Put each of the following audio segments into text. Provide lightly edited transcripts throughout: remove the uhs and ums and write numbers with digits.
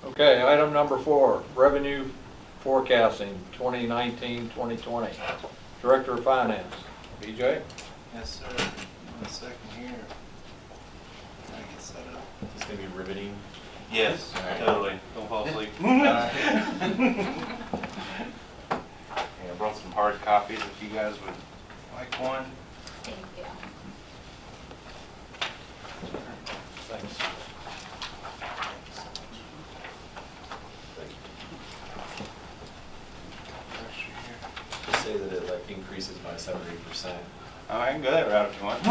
Okay, item number 4, revenue forecasting 2019-2020. Director of Finance, B.J. Yes, sir. Give me 1 second here. Trying to get set up. It's gonna be riveting. Yes, All right. totally. Don't fall asleep. Alright. Yeah, I brought some hard copies if you guys would like one. Thank you. Thanks. Just say that it like increases by 70%. Oh, I can go that route if you want.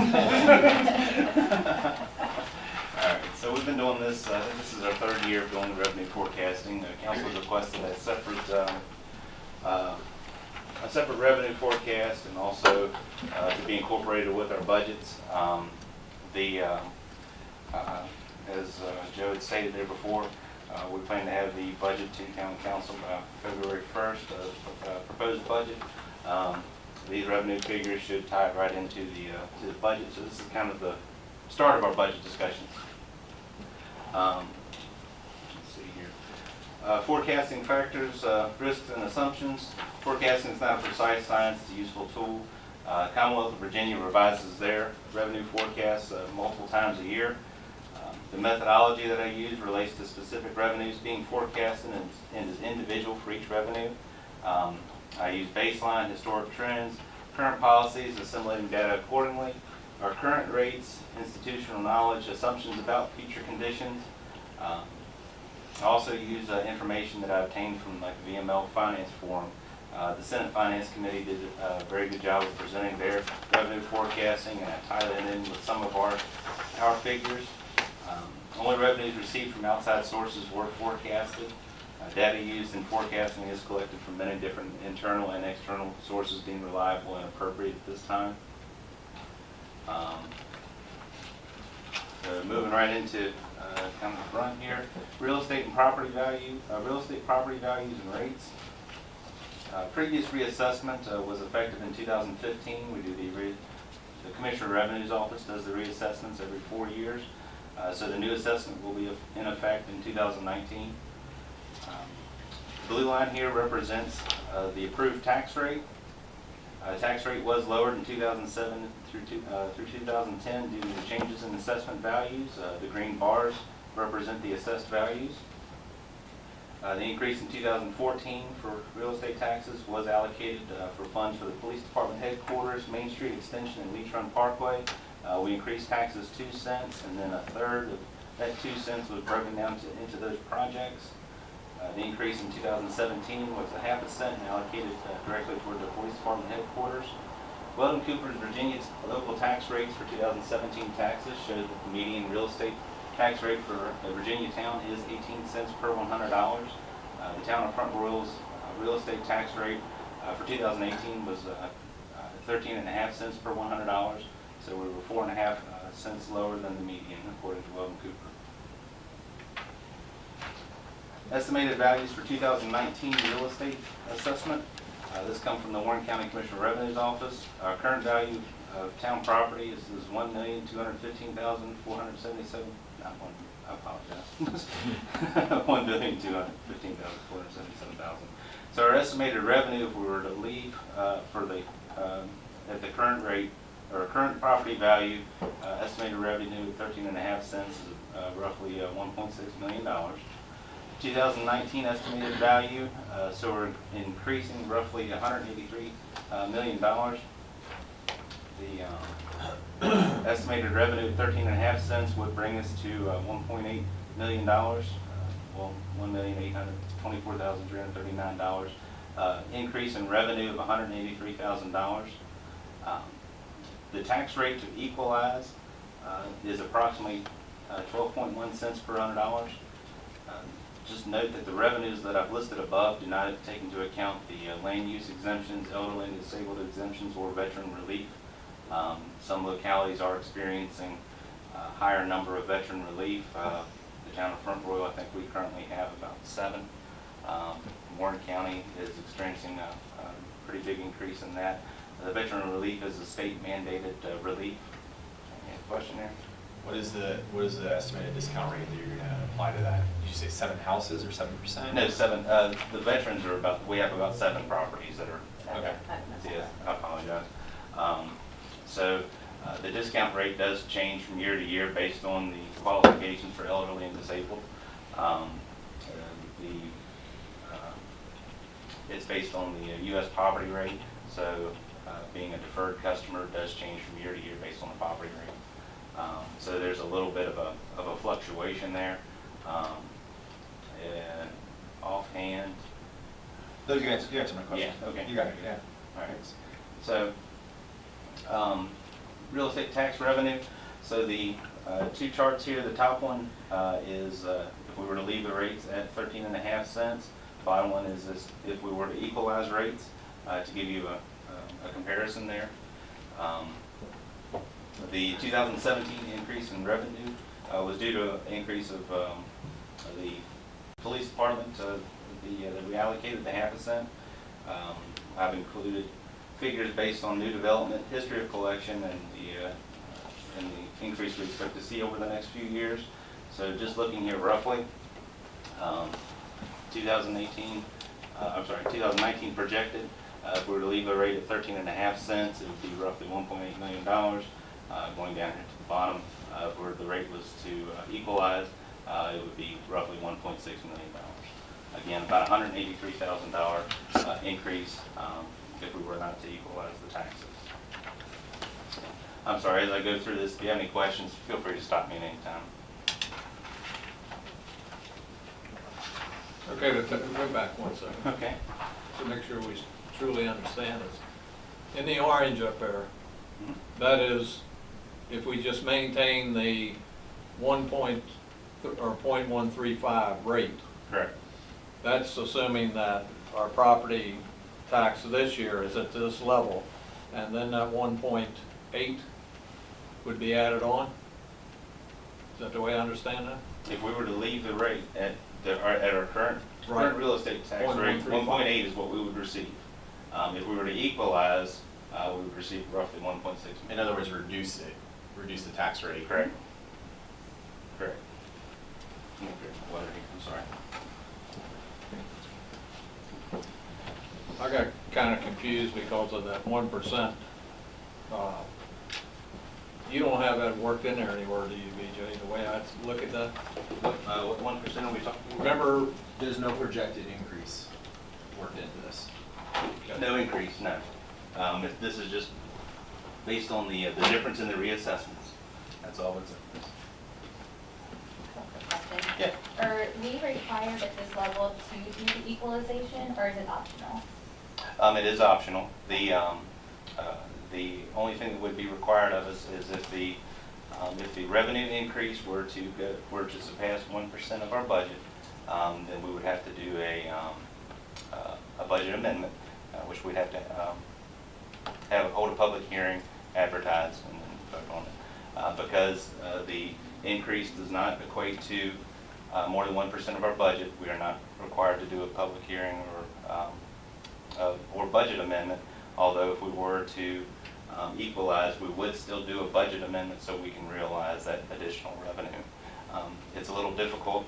All right, so we've been doing this, I think this is our 3rd year of doing revenue forecasting. Council requested a separate revenue forecast and also to be incorporated with our budgets. As Joe had stated there before, we plan to have the budget to town council by February 1st, proposed budget. These revenue figures should tie right into the budget, so this is kind of the start of our budget discussions. Let's see here. Forecasting factors, risks and assumptions. Forecasting is not a precise science, it's a useful tool. Commonwealth of Virginia revises their revenue forecasts multiple times a year. The methodology that I use relates to specific revenues being forecasted and is individual for each revenue. I use baseline, historic trends, current policies, assimilating data accordingly, our current rates, institutional knowledge, assumptions about future conditions. I also use information that I obtained from like the VML Finance Forum. The Senate Finance Committee did a very good job of presenting their revenue forecasting, and I tied it in with some of our figures. Only revenues received from outside sources were forecasted. Data used in forecasting is collected from many different internal and external sources deemed reliable and appropriate at this time. So moving right into kind of the front here, real estate and property value, real estate property values and rates. Previous reassessment was effective in 2015. We do the Commissioner of Revenue's Office does the reassessments every 4 years. So the new assessment will be in effect in 2019. The blue line here represents the approved tax rate. Tax rate was lowered in 2007 through 2010 due to the changes in assessment values. The green bars represent the assessed values. The increase in 2014 for real estate taxes was allocated for funds for the Police Department headquarters, Main Street Extension, and Leach Run Parkway. We increased taxes 2 cents, and then a third of that 2 cents was broken down into those projects. The increase in 2017 was a ½ cent and allocated directly toward the Police Department headquarters. Weldon Cooper's Virginia's local tax rates for 2017 taxes show that the median real estate tax rate for a Virginia town is 18 cents per $100. The town of Front Royal's real estate tax rate for 2018 was 13.5 cents per $100. So we were 4.5 cents lower than the median, according to Weldon Cooper. Estimated values for 2019 real estate assessment. This comes from the Warren County Commissioner of Revenue's Office. Our current value of town property is $1,215,477. Not one. I apologize. $1,215,477,000. So our estimated revenue, if we were to leave for the at the current rate, or current property value, estimated revenue of 13.5 cents is roughly $1.6 million. 2019 estimated value, so we're increasing roughly $183 million. The estimated revenue of 13.5 cents would bring us to $1.8 million, well, $1,824,339. Increase in revenue of $183,000. The tax rate to equalize is approximately 12.1 cents per $100. Just note that the revenues that I've listed above do not take into account the land use exemptions, elderly and disabled exemptions, or veteran relief. Some localities are experiencing a higher number of veteran relief. The town of Front Royal, I think we currently have about 7. Warren County is experiencing a pretty big increase in that. The veteran relief is a state mandated relief. Any question there? What is the estimated discount rate that you're gonna apply to that? Did you say 7 houses or 7%? No, 7, the veterans are about, we have about 7 properties that are, Okay. yeah, I apologize. So the discount rate does change from year to year based on the qualifications for elderly and disabled. It's based on the U.S. poverty rate, so being a deferred customer does change from year to year based on the poverty rate. So there's a little bit of a fluctuation there. And offhand, No, you answered my question. Yeah, okay. You got it, yeah. all right. So real estate tax revenue. So the 2 charts here, the top one is if we were to leave the rates at 13.5 cents. Bottom one is this, if we were to equalize rates, to give you a comparison there. The 2017 increase in revenue was due to an increase of the police department, that we allocated the 0.5 cent. I've included figures based on new development, history of collection, and the increase we expect to see over the next few years. So just looking here roughly, 2019 projected, if we were to leave the rate at 13.5 cents, it would be roughly $1.8 million. Going down here to the bottom, where the rate was to equalize, it would be roughly $1.6 million. Again, about $183,000 increase if we were not to equalize the taxes. I'm sorry, as I go through this, if you have any questions, feel free to stop me at any time. Okay, but go back one second. Okay. To make sure we truly understand this. In the orange up there, that is, if we just maintain the 0.135 rate, Correct. that's assuming that our property tax this year is at this level, and then that 1.8 would be added on? Is that the way I understand that? If we were to leave the rate at our current real estate tax rate, 1.8 is what we would receive. If we were to equalize, we would receive roughly 1.6 million. In other words, reduce the tax rate. Correct. Correct. I'm sorry. I got kind of confused because of that 1%. You don't have that worked in there anywhere, do you, B.J., the way I look at that? What 1% are we talking about? Remember, There's no projected increase worked into this. No increase, no. This is just based on the difference in the reassessments. That's all it's. Question. Yeah. Are we required at this level to do the equalization, or is it optional? It is optional. The only thing that would be required of us is if the revenue increase were to surpass 1% of our budget, then we would have to do a budget amendment, which we'd have to hold a public hearing, advertise, and then vote on it. Because the increase does not equate to more than 1% of our budget, we are not required to do a public hearing or budget amendment. Although if we were to equalize, we would still do a budget amendment so we can realize that additional revenue. It's a little difficult,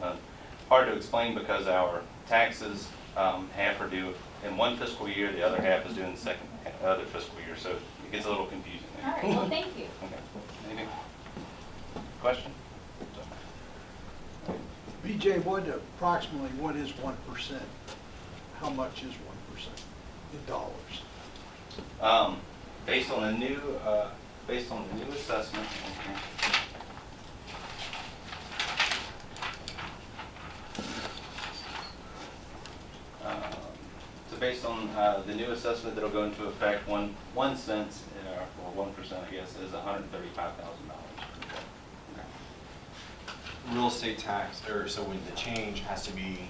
hard to explain because our taxes, half are due in one fiscal year, the other half is due in the other fiscal year, so it gets a little confusing. All right, well, thank you. Okay. Anything? Question? BJ, approximately what is 1%? How much is 1% in dollars? Based on the new assessment. So based on the new assessment that'll go into effect, 1 cent or 1%, I guess, is $135,000. Real estate tax, so when the change has to be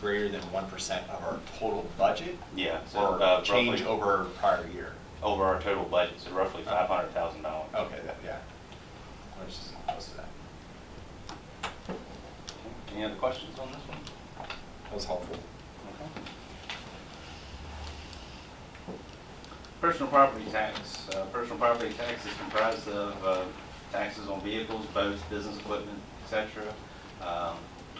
greater than 1% of our total budget? Yeah. So Or change roughly over prior year? over our total budget, so roughly $500,000. Okay, yeah. I was just close to that. Any other questions on this one? That was helpful. Okay. Personal property tax. Personal property tax is comprised of taxes on vehicles, boats, business equipment, etc.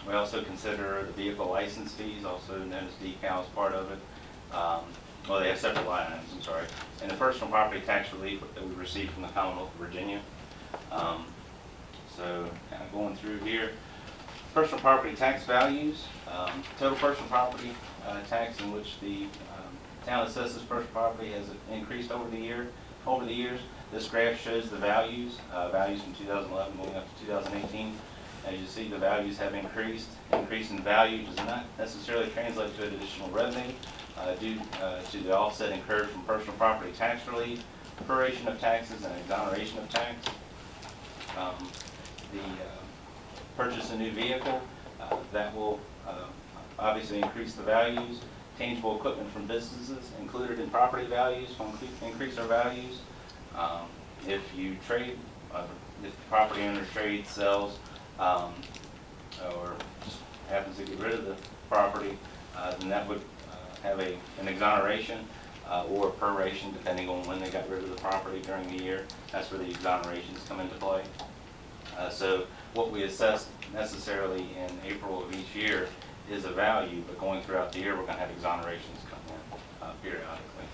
We also consider the vehicle license fees, also known as decal, as part of it. Well, they have separate line items, I'm sorry. And the personal property tax relief that we received from the Commonwealth of Virginia. So kind of going through here, personal property tax values, total personal property tax in which the town assesses personal property has increased over the years. This graph shows the values from 2011 going up to 2018. As you see, the values have increased. Increase in value does not necessarily translate to additional revenue due to the offset incurred from personal property tax relief, proration of taxes, and exoneration of tax. The purchase a new vehicle, that will obviously increase the values. Tangible equipment from businesses included in property values will increase our values. If you trade, if the property owner trades, sells, or just happens to get rid of the property, then that would have an exoneration or a proration depending on when they got rid of the property during the year. That's where the exonerations come into play. So what we assess necessarily in April of each year is a value, but going throughout the year, we're going to have exonerations come in periodically.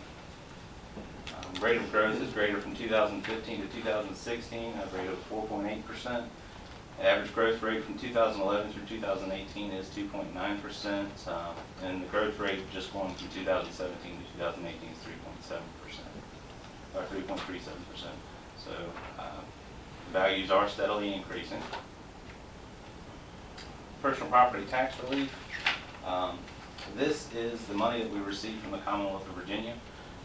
Rate of growth is greater from 2015 to 2016, a rate of 4.8%. Average growth rate from 2011 through 2018 is 2.9%, and the growth rate just going from 2017 to 2018 is 3.7%, or 3.37%. So values are steadily increasing. Personal property tax relief. This is the money that we received from the Commonwealth of Virginia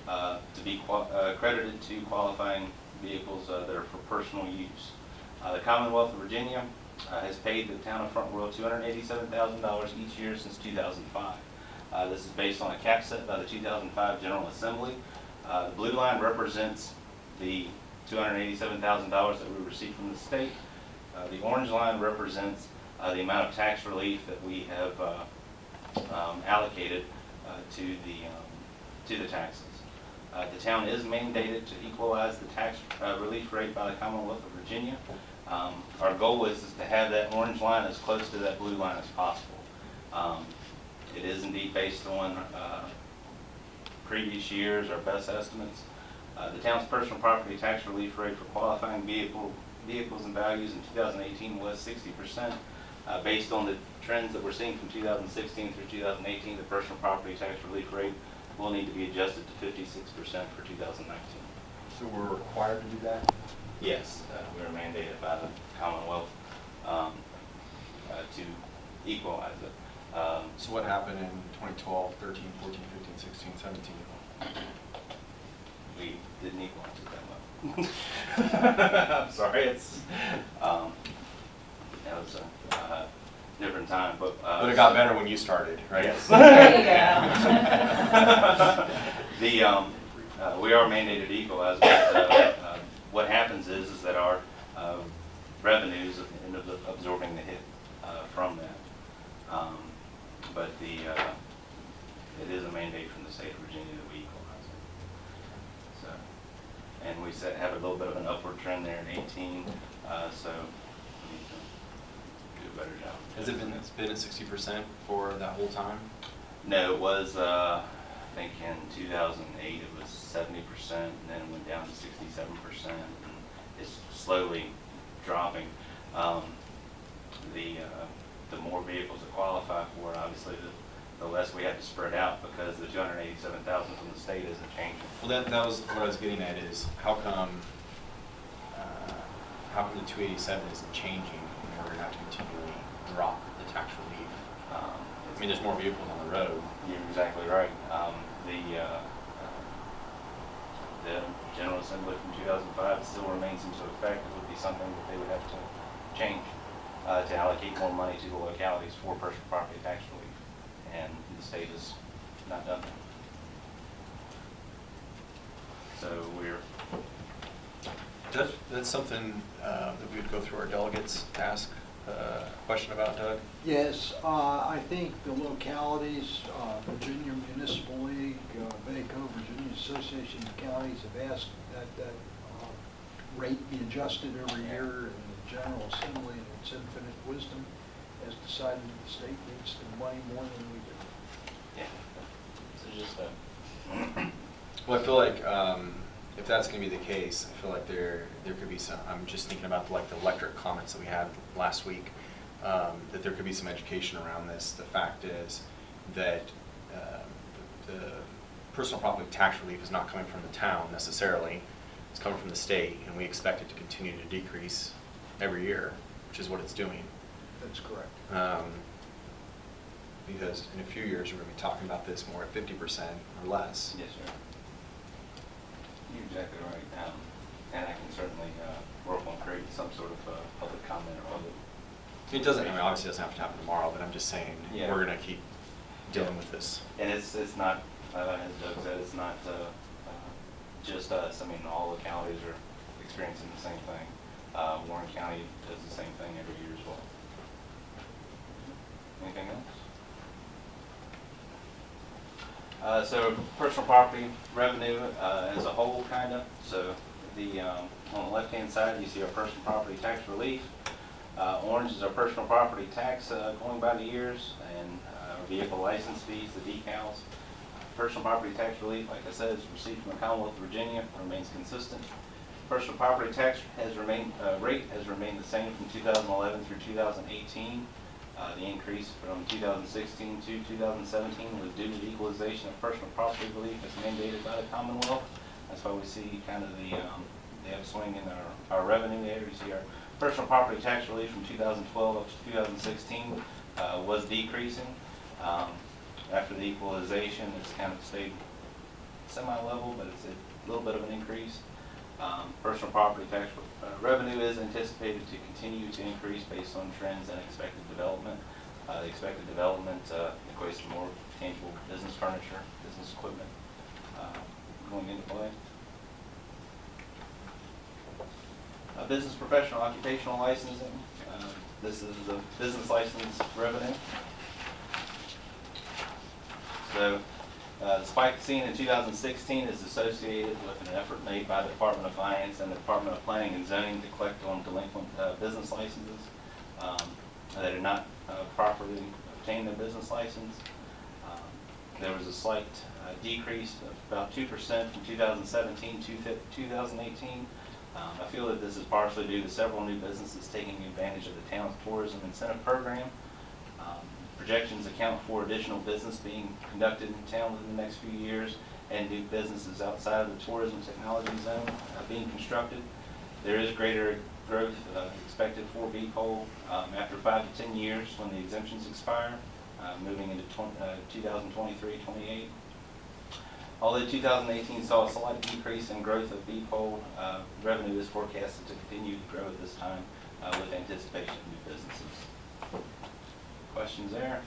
to be credited to qualifying vehicles that are for personal use. The Commonwealth of Virginia has paid the town of Front Royal $287,000 each year since 2005. This is based on a cap set by the 2005 General Assembly. The blue line represents the $287,000 that we received from the state. The orange line represents the amount of tax relief that we have allocated to the taxes. The town is mandated to equalize the tax relief rate by the Commonwealth of Virginia. Our goal is to have that orange line as close to that blue line as possible. It is indeed based on previous years, our best estimates. The town's personal property tax relief rate for qualifying vehicles and values in 2018 was 60%. Based on the trends that we're seeing from 2016 through 2018, the personal property tax relief rate will need to be adjusted to 56% for 2019. So we're required to do that? Yes, we are mandated by the Commonwealth to equalize it. So what happened in 2012, 13, 14, 15, 16, 17? We didn't equalize it that much. I'm sorry, that was a different time, but it got better when you started, right? Yes. There you go. We are mandated to equalize, but what happens is that our revenues end up absorbing the hit from that. But it is a mandate from the state of Virginia that we equalize it. So, and we have a little bit of an upward trend there in 18. So we need to do a better job. Has it been? It's been at 60% for that whole time? No, it was, I think in 2008 it was 70%, and then it went down to 67%, and it's slowly dropping. The more vehicles that qualify for it, obviously, the less we have to spread out, because the 287,000 from the state isn't changing. Well, that was what I was getting at, is how come the 287 isn't changing and we're going to have to continually drop the tax relief? I mean, there's more vehicles on the road. You're exactly right. The General Assembly from 2005 still remains into effect. It would be something that they would have to change to allocate more money to the localities for personal property tax relief, and the state has not done that. So That's something that we would go through our delegates to ask a question about, Doug? Yes, I think the localities, Virginia Municipal League, VACO, Virginia Association of Counties have asked that rate be adjusted every year, and the General Assembly in its infinite wisdom has decided that the state needs the money more than we do. Yeah. So just Well, I feel like if that's going to be the case, I feel like there could be some. I'm just thinking about like the electric comments that we had last week. That there could be some education around this. The fact is that the personal property tax relief is not coming from the town necessarily. It's coming from the state, and we expect it to continue to decrease every year, which is what it's doing. That's correct. Because in a few years, we're going to be talking about this more at 50% or less. Yes, sir. You're exactly right. And I can certainly work on creating some sort of public comment or public. It doesn't, I mean, obviously it doesn't have to happen tomorrow, but I'm just saying, Yeah. we're going to keep dealing with this. And it's not, as Doug said, it's not just us. I mean, all the counties are experiencing the same thing. Warren County does the same thing every year as well. Anything else? So personal property revenue as a whole, kind of. So the on the left-hand side, you see our personal property tax relief. Orange is our personal property tax going by the years, and our vehicle license fees, the decals. Personal property tax relief, like I said, is received from the Commonwealth of Virginia, remains consistent. Personal property tax has remained rate has remained the same from 2011 through 2018. The increase from 2016 to 2017 was due to the equalization of personal property relief as mandated by the Commonwealth. That's why we see kind of the upswing in our revenue there. You see our personal property tax relief from 2012 up to 2016 was decreasing. After the equalization, it's kind of stayed semi-level, but it's a little bit of an increase. Personal property tax revenue is anticipated to continue to increase based on trends and expected development. The expected development equates to more tangible business furniture, business equipment going into play. Business professional occupational licensing. This is the business license revenue. So the spike seen in 2016 is associated with an effort made by the Department of Finance and the Department of Planning and Zoning to collect on delinquent business licenses that had not properly obtained their business license. There was a slight decrease of about 2% from 2017 to 2018. I feel that this is partially due to several new businesses taking advantage of the town's tourism incentive program. Projections account for additional business being conducted in town within the next few years and new businesses outside of the tourism technology zone being constructed. There is greater growth expected for B-Pole after 5 to 10 years when the exemptions expire, moving into 2023-28. Although 2018 saw a slight decrease in growth of B-Pole, revenue is forecasted to continue to grow at this time with anticipation of new businesses. Questions there?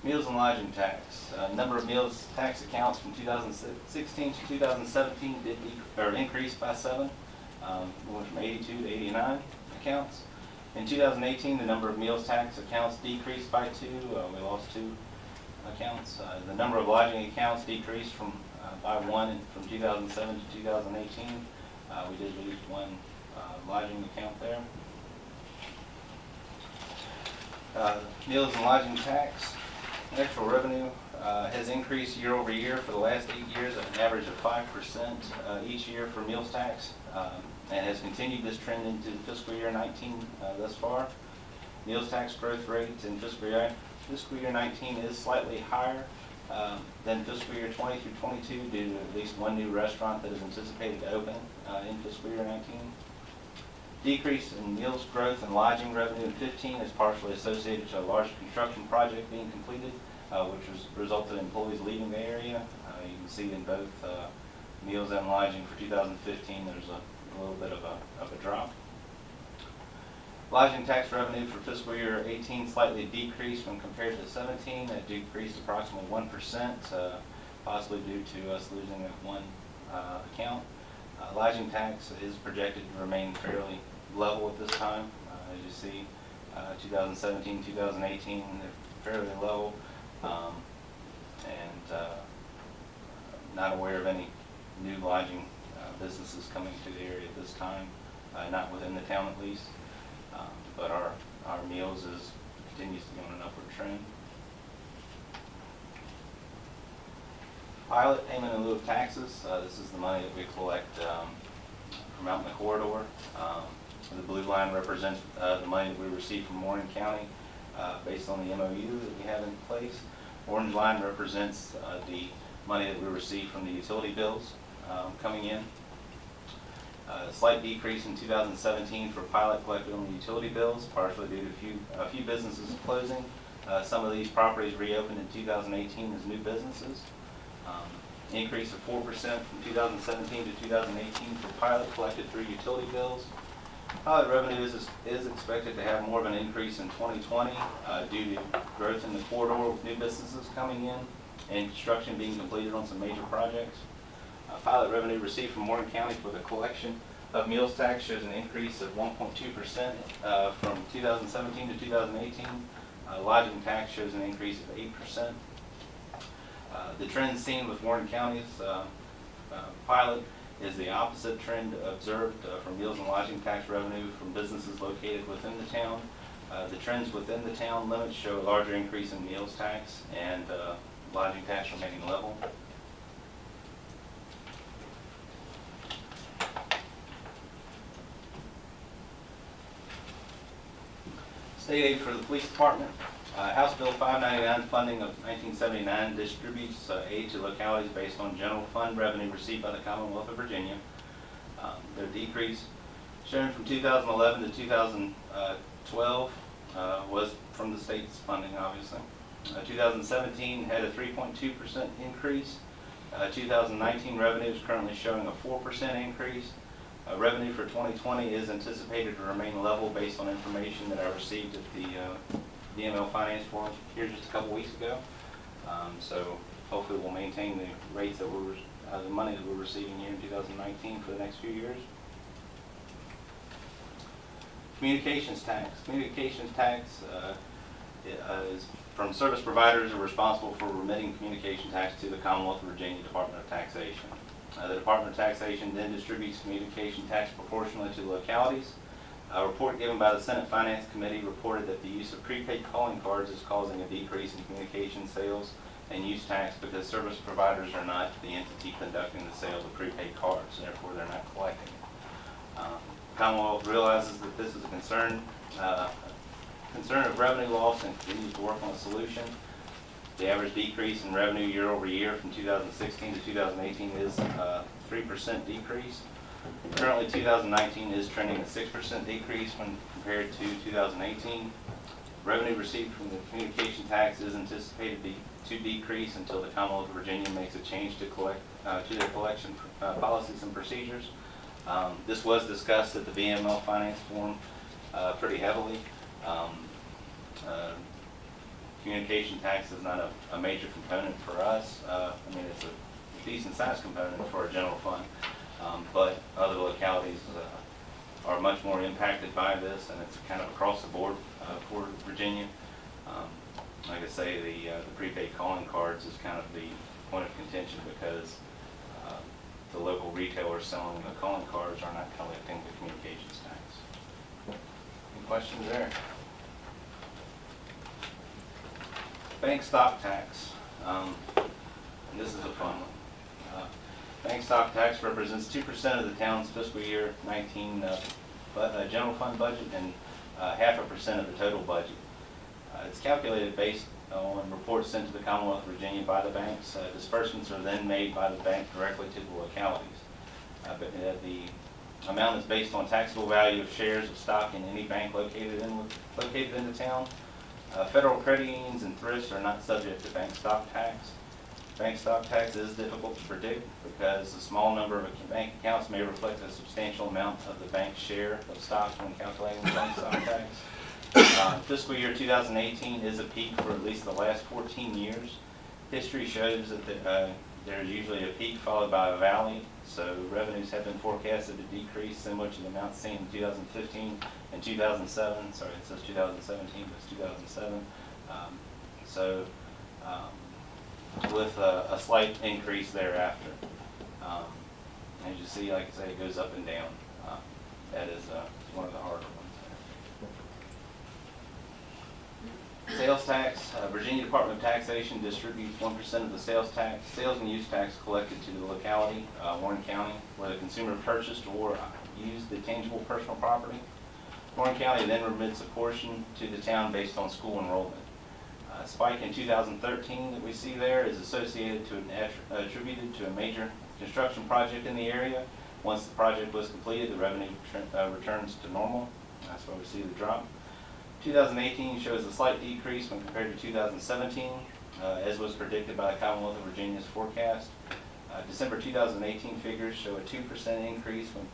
Meals and lodging tax. Number of meals tax accounts from 2016 to 2017 increased by 7. We went from 82 to 89 accounts. In 2018, the number of meals tax accounts decreased by 2. We lost 2 accounts. The number of lodging accounts decreased by 1 from 2007 to 2018. We did lose 1 lodging account there. Meals and lodging tax. Actual revenue has increased year over year for the last 8 years at an average of 5% each year for meals tax, and has continued this trend into fiscal year 19 thus far. Meals tax growth rate in fiscal year 19 is slightly higher than fiscal year 20 through 22 due to at least 1 new restaurant that is anticipated to open in fiscal year 19. Decrease in meals growth and lodging revenue in 15 is partially associated to a large construction project being completed, which has resulted in employees leaving the area. You can see in both meals and lodging for 2015, there's a little bit of a drop. Lodging tax revenue for fiscal year 18 slightly decreased when compared to 17. It decreased approximately 1%, possibly due to us losing that 1 account. Lodging tax is projected to remain fairly level at this time. As you see, 2017, 2018, they're fairly low, and not aware of any new lodging businesses coming to the area at this time, not within the town at least. But our meals continues to be on an upward trend. Pilot payment in lieu of taxes. This is the money that we collect from out in the corridor. The blue line represents the money that we receive from Warren County based on the MOU that we have in place. Orange line represents the money that we receive from the utility bills coming in. A slight decrease in 2017 for pilot collected on the utility bills, partially due to a few businesses closing. Some of these properties reopened in 2018 as new businesses. Increase of 4% from 2017 to 2018 for pilot collected through utility bills. Pilot revenue is expected to have more of an increase in 2020 due to growth in the corridor with new businesses coming in and construction being completed on some major projects. Pilot revenue received from Warren County for the collection of meals tax shows an increase of 1.2% from 2017 to 2018. Lodging tax shows an increase of 8%. The trend seen with Warren County's pilot is the opposite trend observed for meals and lodging tax revenue from businesses located within the town. The trends within the town limits show a larger increase in meals tax and lodging tax remaining level. State aid for the police department. House Bill 599 funding of 1979 distributes aid to localities based on general fund revenue received by the Commonwealth of Virginia. Their decrease shown from 2011 to 2012 was from the state's funding, obviously. 2017 had a 3.2% increase. 2019 revenue is currently showing a 4% increase. Revenue for 2020 is anticipated to remain level based on information that I received at the DML Finance Forum here just a couple weeks ago. So hopefully we'll maintain the rates that the money that we're receiving here in 2019 for the next few years. Communications tax. Communications tax is from service providers who are responsible for remitting communication tax to the Commonwealth of Virginia Department of Taxation. The Department of Taxation then distributes communication tax proportionally to localities. A report given by the Senate Finance Committee reported that the use of prepaid calling cards is causing a decrease in communication sales and use tax because service providers are not the entity conducting the sales of prepaid cards, and therefore they're not collecting it. The Commonwealth realizes that this is a concern of revenue loss and continues to work on a solution. The average decrease in revenue year over year from 2016 to 2018 is a 3% decrease. Currently, 2019 is trending a 6% decrease when compared to 2018. Revenue received from the communication tax is anticipated to decrease until the Commonwealth of Virginia makes a change to their collection policies and procedures. This was discussed at the VML Finance Forum pretty heavily. Communication tax is not a major component for us. I mean, it's a decent sized component for our general fund, but other localities are much more impacted by this, and it's kind of across the board for Virginia. Like I say, the prepaid calling cards is kind of the point of contention because the local retailers selling the calling cards are not collecting the communications tax. Any questions there? Bank stock tax. And this is a fun one. Bank stock tax represents 2% of the town's fiscal year 19 general fund budget and 0.5% of the total budget. It's calculated based on reports sent to the Commonwealth of Virginia by the banks. Disbursements are then made by the bank directly to the localities. The amount is based on taxable value of shares of stock in any bank located in the town. Federal credit unions and thrifts are not subject to bank stock tax. Bank stock tax is difficult to predict because a small number of bank accounts may reflect a substantial amount of the bank's share of stocks when calculating the bank stock tax. Fiscal year 2018 is a peak for at least the last 14 years. History shows that there's usually a peak followed by a valley, so revenues have been forecasted to decrease similar to the amount seen in 2015 and 2007. Sorry, it says 2017, but it's 2007. With a slight increase thereafter. As you see, like I say, it goes up and down. That is one of the harder ones there. Sales tax, Virginia Department of Taxation distributes 1% of the sales and use tax collected to the locality, Warren County, where the consumer purchased or used the tangible personal property. Warren County then remits a portion to the town based on school enrollment. A spike in 2013 that we see there is associated to attributed to a major construction project in the area. Once the project was completed, the revenue returns to normal. That's why we see the drop. 2018 shows a slight decrease when compared to 2017, as was predicted by the Commonwealth of Virginia's forecast. December 2018 figures show a 2% increase when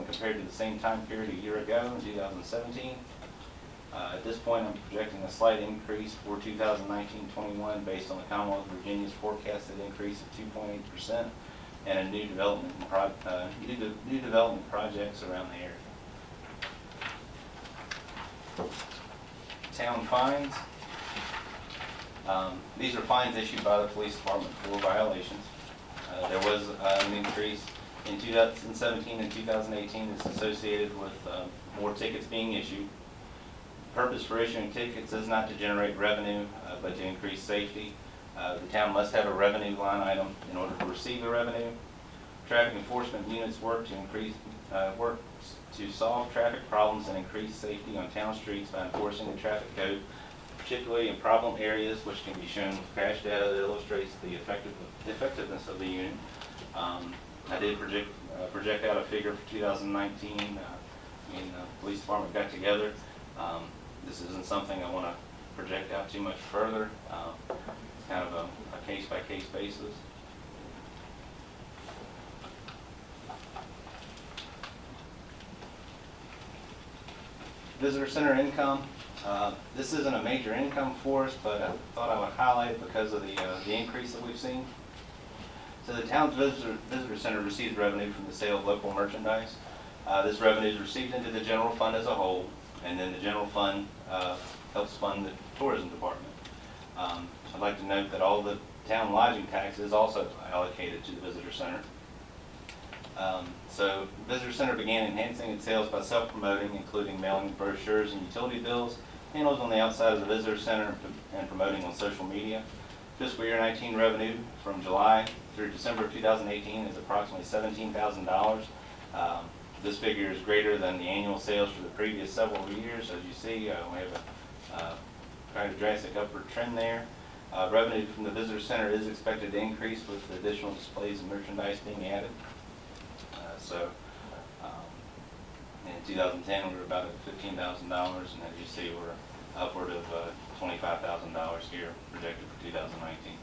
compared to the same time period a year ago in 2017. At this point, I'm projecting a slight increase for 2019-21 based on the Commonwealth of Virginia's forecasted increase of 2.8% and a new development projects around the area. Town fines. These are fines issued by the police department for violations. There was an increase in 2017 and 2018 that's associated with more tickets being issued. The purpose for issuing tickets is not to generate revenue, but to increase safety. The town must have a revenue line item in order to receive the revenue. Traffic enforcement units work to solve traffic problems and increase safety on town streets by enforcing the traffic code, particularly in problem areas, which can be shown with crash data that illustrates the effectiveness of the unit. I did project out a figure for 2019. Me and the police department got together. This isn't something I want to project out too much further. It's kind of a case-by-case basis. Visitor center income. This isn't a major income for us, but I thought I would highlight it because of the increase that we've seen. So the town's visitor center receives revenue from the sale of local merchandise. This revenue is received into the general fund as a whole, and then the general fund helps fund the tourism department. I'd like to note that all the town lodging tax is also allocated to the visitor center. So Visitor Center began enhancing its sales by self-promoting, including mailing brochures and utility bills, panels on the outside of the Visitor Center, and promoting on social media. Fiscal year 19 revenue from July through December of 2018 is approximately $17,000. This figure is greater than the annual sales for the previous several years. As you see, we have a kind of drastic upward trend there. Revenue from the Visitor Center is expected to increase with the additional displays and merchandise being added. In 2010, we were about at $15,000, and as you see, we're upward of $25,000 here projected for 2019.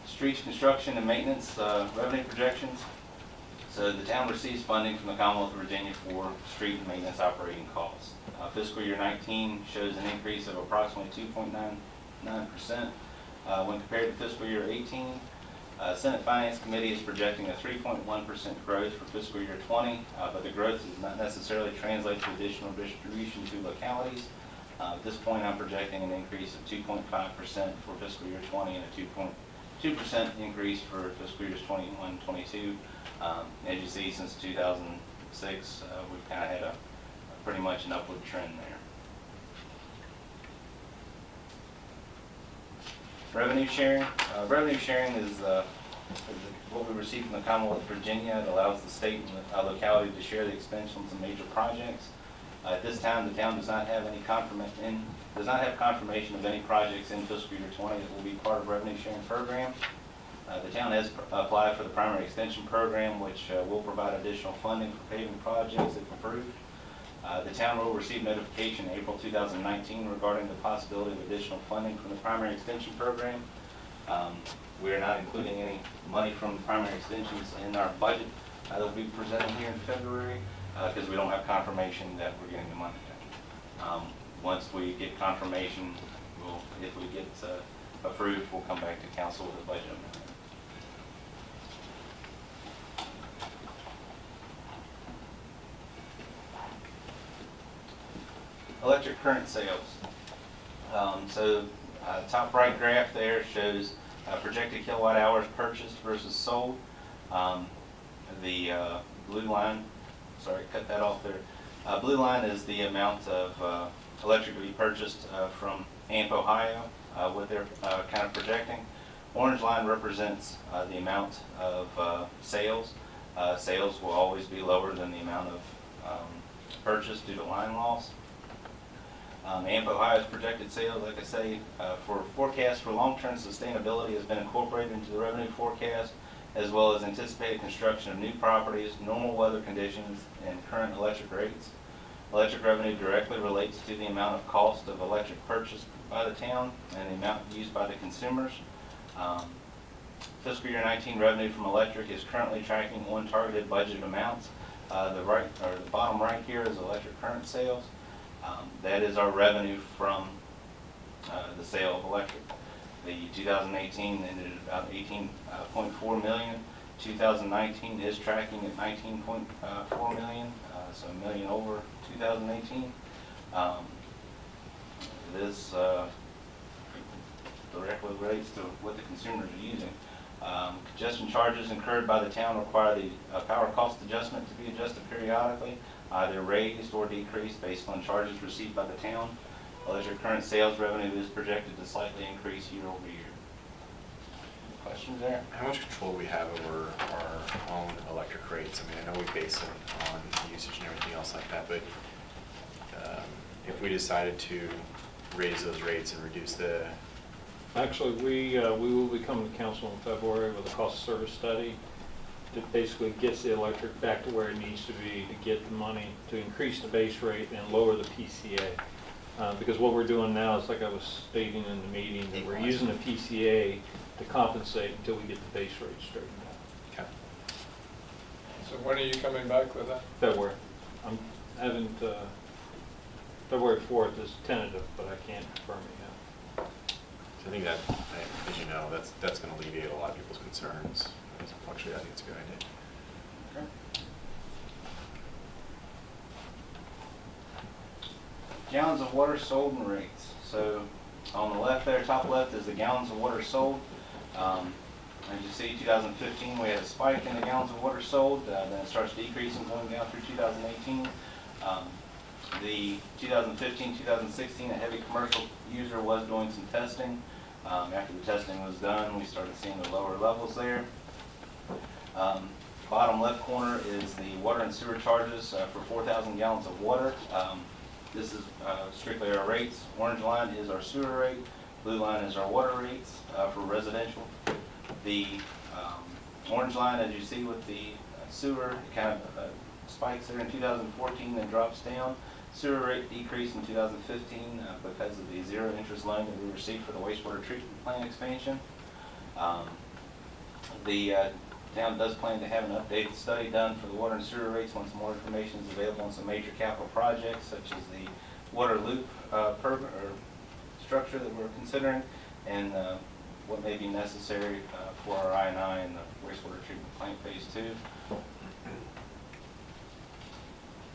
Streets construction and maintenance revenue projections. So the town receives funding from the Commonwealth of Virginia for street and maintenance operating costs. Fiscal year 19 shows an increase of approximately 2.99% when compared to fiscal year 18. Senate Finance Committee is projecting a 3.1% growth for fiscal year 20, but the growth does not necessarily translate to additional distribution to localities. At this point, I'm projecting an increase of 2.5% for fiscal year 20 and a 2.2% increase for fiscal years 21, 22. As you see, since 2006, we've kind of had a pretty much an upward trend there. Revenue sharing. Revenue sharing is what we receive from the Commonwealth of Virginia. It allows the state and the locality to share the expense on some major projects. At this time, the town does not have confirmation of any projects in fiscal year 20 that will be part of revenue sharing program. The town has applied for the primary extension program, which will provide additional funding for paving projects if approved. The town will receive notification in April 2019 regarding the possibility of additional funding from the primary extension program. We are not including any money from primary extensions in our budget that will be presented here in February because we don't have confirmation that we're getting the money yet. Once we get confirmation, if we get approved, we'll come back to council with a budget amendment. Electric current sales. Top right graph there shows projected kilowatt hours purchased versus sold. The blue line, sorry, cut that off there. Blue line is the amount of electric to be purchased from AMP Ohio, what they're kind of projecting. Orange line represents the amount of sales. Sales will always be lower than the amount of purchase due to line loss. AMP Ohio's projected sales, like I say, for forecast for long-term sustainability has been incorporated into the revenue forecast, as well as anticipated construction of new properties, normal weather conditions, and current electric rates. Electric revenue directly relates to the amount of cost of electric purchased by the town and the amount used by the consumers. Fiscal year 19 revenue from electric is currently tracking on targeted budget amounts. The bottom right here is electric current sales. That is our revenue from the sale of electric. The 2018 ended at about 18.4 million. 2019 is tracking at 19.4 million, so $1 million over 2018. This directly relates to what the consumers are using. Congestion charges incurred by the town require the power cost adjustment to be adjusted periodically, either raised or decreased based on charges received by the town. Electric current sales revenue is projected to slightly increase year over year. Questions there? How much control do we have over our own electric rates? I mean, I know we base it on usage and everything else like that, but if we decided to raise those rates and reduce the... Actually, we will be coming to council in February with a cost of service study that basically gets the electric back to where it needs to be to get the money to increase the base rate and lower the PCA. Because what we're doing now is, like I was stating in the meeting, that we're using the PCA to compensate until we get the base rate straightened out. Okay. So when are you coming back with that? February. I'm having February 4th is tentative, but I can't confirm it yet. So I think that, as you know, that's going to alleviate a lot of people's concerns. Actually, I think it's a good idea. Okay. Gallons of water sold and rates. So on the left there, top left, is the gallons of water sold. As you see, 2015 we had a spike in the gallons of water sold, then it starts decreasing going down through 2018. The 2015-2016, a heavy commercial user was doing some testing. After the testing was done, we started seeing the lower levels there. Bottom left corner is the water and sewer charges for 4,000 gallons of water. This is strictly our rates. Orange line is our sewer rate. Blue line is our water rates for residential. The orange line, as you see with the sewer, it kind of spikes there in 2014, then drops down. Sewer rate decreased in 2015 because of the zero interest loan that we received for the wastewater treatment plant expansion. The town does plan to have an updated study done for the water and sewer rates once more information is available on some major capital projects, such as the water loop structure that we're considering, and what may be necessary for our I&I and the wastewater treatment plant phase 2.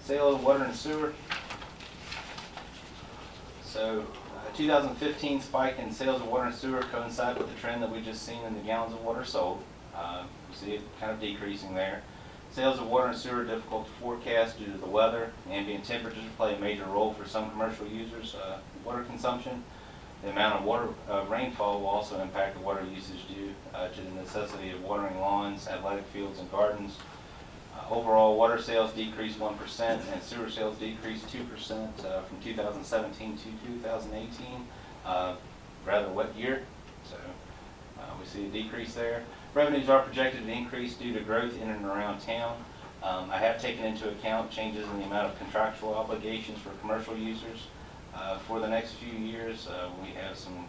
Sale of water and sewer. So 2015 spike in sales of water and sewer coincide with the trend that we just seen in the gallons of water sold. You see it kind of decreasing there. Sales of water and sewer are difficult to forecast due to the weather. Ambient temperatures play a major role for some commercial users' water consumption. The amount of water rainfall will also impact the water usage due to the necessity of watering lawns, athletic fields, and gardens. Overall, water sales decreased 1% and sewer sales decreased 2% from 2017 to 2018. Rather wet year, so we see a decrease there. Revenues are projected to increase due to growth in and around town. I have taken into account changes in the amount of contractual obligations for commercial users. For the next few years, we have some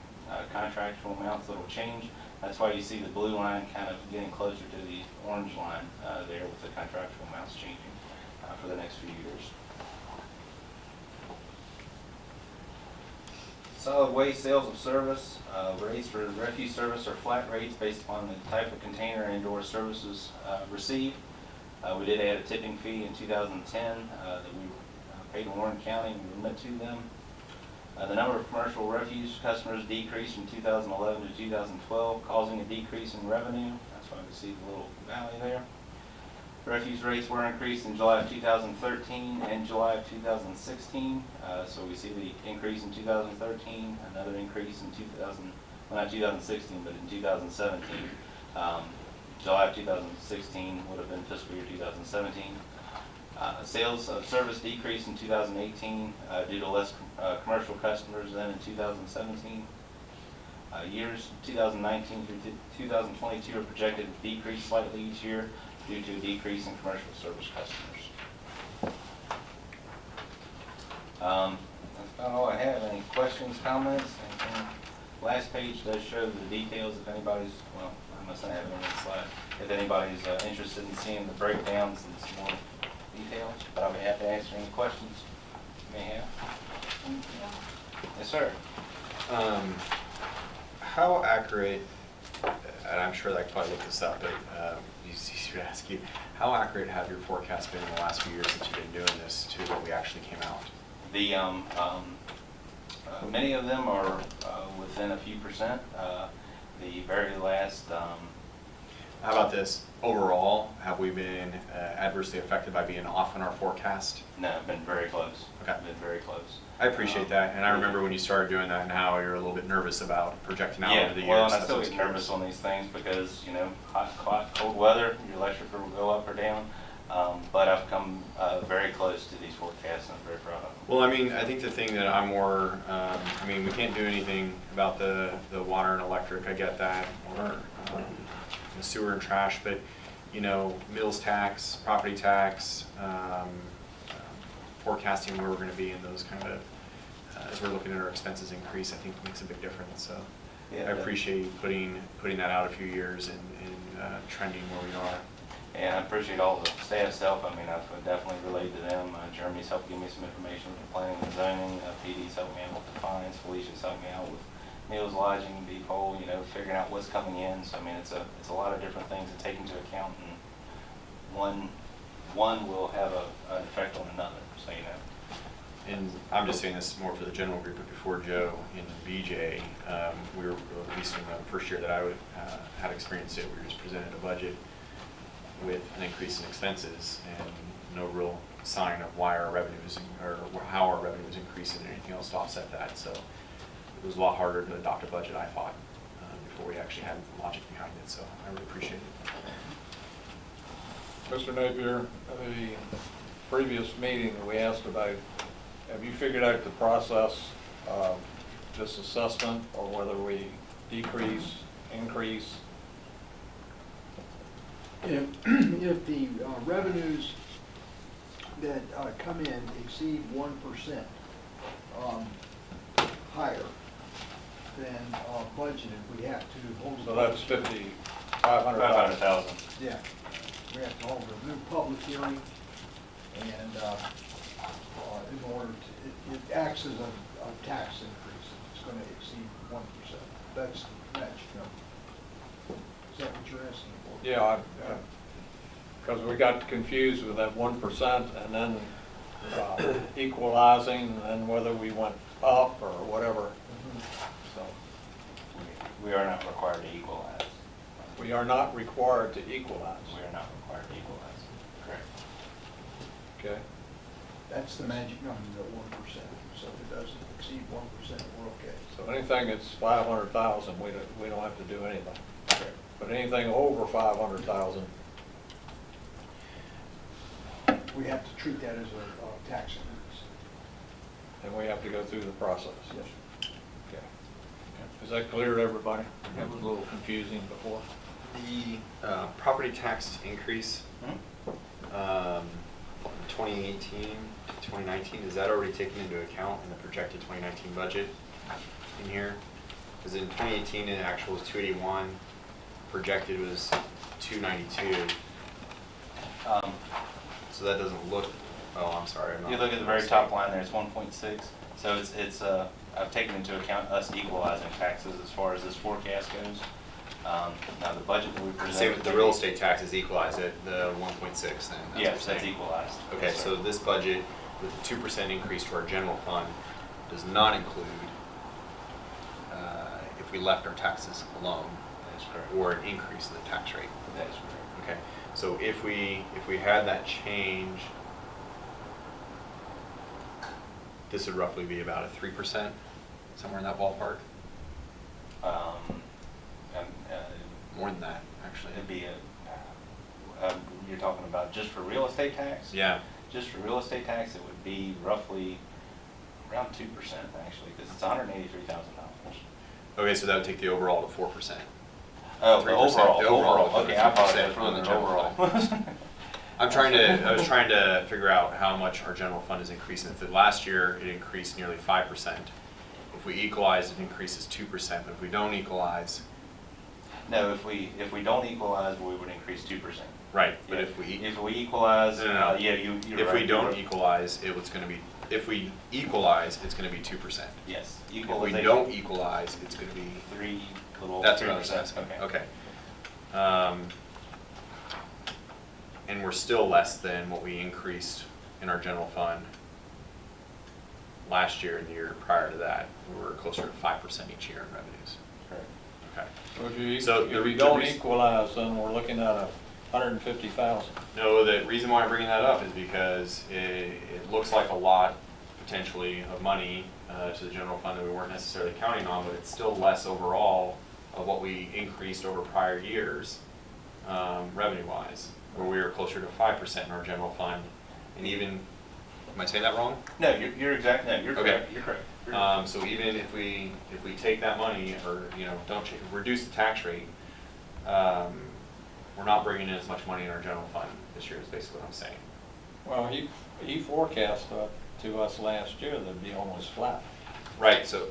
contractual amounts that will change. That's why you see the blue line kind of getting closer to the orange line there, with the contractual amounts changing for the next few years. Solid waste sales of service. Rates for refuse service are flat rates based upon the type of container and/or services received. We did add a tipping fee in 2010 that we paid to Warren County and remit to them. The number of commercial refuse customers decreased from 2011 to 2012, causing a decrease in revenue. That's why we see the little valley there. Refuse rates were increased in July of 2013 and July of 2016. So we see the increase in 2013, another increase in not 2016, but in 2017. July of 2016 would have been fiscal year 2017. Sales of service decreased in 2018 due to less commercial customers than in 2017. Years 2019 through 2022 are projected to decrease slightly each year due to a decrease in commercial service customers. That's about all I have. Any questions, comments? Anything? Last page does show the details if anybody's, well, I must not have it on this slide, if anybody's interested in seeing the breakdowns and some more details, but I'll be happy to answer any questions you may have. Thank you. Yes, sir. How accurate, and I'm sure I could probably look this up, but it's easier to ask you, how accurate have your forecasts been in the last few years since you've been doing this to what we actually came out? The many of them are within a few percent. The very last, How about this? Overall, have we been adversely affected by being off on our forecast? no, been very close. Okay. Been very close. I appreciate that, and I remember when you started doing that and how you're a little bit nervous about projecting out Yeah, over the years. well, and I That's still what's get nervous on these things because, you know, hot, cold weather, your electric will go up or down. But I've come very close to these forecasts and I'm very proud of them. Well, I mean, I think the thing that I'm more, I mean, we can't do anything about the water and electric, I get that, or the sewer and trash, but, you know, mills tax, property tax, forecasting where we're gonna be in those kind of, as we're looking at our expenses increase, I think makes a big difference, so. Yeah, I appreciate you putting that out a few years and trending where we are. And I appreciate all the staff's help. I mean, I've definitely relayed to them. Jeremy's helped give me some information with the planning and zoning. PD's helped me out with the fines. Felicia's helped me out with meals, lodging, depot, you know, figuring out what's coming in. So, I mean, it's a lot of different things to take into account, and one will have an effect on another, so you know. And I'm just saying this more for the general group, but before Joe and BJ, we were, at least in the first year that I had experienced it, we were just presented a budget with an increase in expenses and no real sign of why our revenues, or how our revenue was increasing and anything else to offset that. So it was a lot harder to adopt a budget, I thought, before we actually had the logic behind it. So I really appreciate it. Mr. Napier, the previous meeting we asked about, have you figured out the process of this assessment, or whether we decrease, increase? If the revenues that come in exceed 1% higher than budgeted, we have to hold. So that's 500,000. 500,000. Yeah, we have to hold a new public hearing, and in order to, it acts as a tax increase. It's going to exceed 1%. That's the magic number. Is that what you're asking for? Yeah, because we got confused with that 1% and then equalizing, and whether we went up or whatever. So We are not required to equalize. we are not required to equalize. We are not required to equalize. Correct. Okay. That's the magic number, that 1%. So if it doesn't exceed 1%, we're okay. So anything that's 500,000, we don't have to do anything. Correct. But anything over 500,000, We have to treat that as a tax increase. then we have to go through the process. Yes. Okay. Is that clear to everybody? That was a little confusing before. The property tax increase, 2018 to 2019, is that already taken into account in the projected 2019 budget in here? Because in 2018, the actual was 281, projected was 292. So that doesn't look, oh, I'm sorry. You look at the very top line there, it's 1.6. So it's I've taken into account us equalizing taxes as far as this forecast goes. Now the budget that we Say presented. the real estate tax is equalized at the 1.6 then? that's what Yes, you're that's saying. equalized. Okay, Yes, sir. so this budget with a 2% increase to our general fund, does not include if we left our taxes alone That's correct. or an increase in the tax rate. That is correct. Okay, so if we had that change, this would roughly be about a 3%, somewhere in that ballpark. And, More than that, actually. it'd be you're talking about just for real estate tax? Yeah. Just for real estate tax, it would be roughly around 2% actually, because it's $183,000. Okay, so that would take the overall to 4%. Oh, the 3%, overall, the overall, okay, I apologize 3% for on the the general overall. I was trying to figure out how much our general fund is increasing. If last year it increased nearly 5%. If we equalize, it increases 2%. But if we don't equalize, No, if we don't equalize, we would increase 2%. right? But Yeah. if we equalize, No. yeah, you're right. if we you're don't right. equalize, it's going to be. If we equalize, it's going to be 2%. Yes, If we equalization. don't equalize, it's going to be. 3, little That's 3%. what I was asking. Okay. And we're still less than what we increased in our general fund last year and the year prior to that. We were closer to 5% each year in revenues. Correct. Okay. So if you, So if the you re- don't the re- equalize, then we're looking at 150,000. No, the reason why I'm bringing that up is because it looks like a lot potentially of money to the general fund that we weren't necessarily counting on, but it's still less overall of what we increased over prior years, revenue-wise, where we were closer to 5% in our general fund. And even, am I saying that wrong? No, you're exact. No, you're Okay. correct. You're correct. You're correct. So even if we take that money or, don't reduce the tax rate, we're not bringing in as much money in our general fund this year is basically what I'm saying. Well, he forecast to us last year that'd be almost flat. Right, so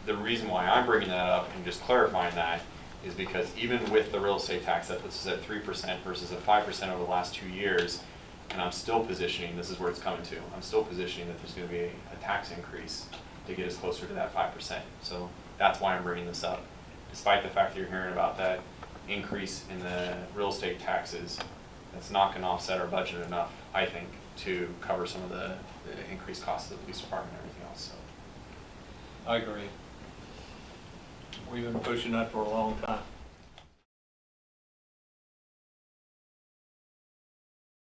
the reason why I'm bringing that up and just clarifying that is because even with the real estate tax, that puts us at 3% versus a 5% over the last 2 years, and I'm still positioning, this is where it's coming to, I'm still positioning that there's gonna be a tax increase to get us closer to that 5%. So that's why I'm bringing this up. Despite the fact that you're hearing about that increase in the real estate taxes, that's not gonna offset our budget enough, I think, to cover some of the increased costs of the police department and everything else, so. I agree. We've been pushing that for a long time.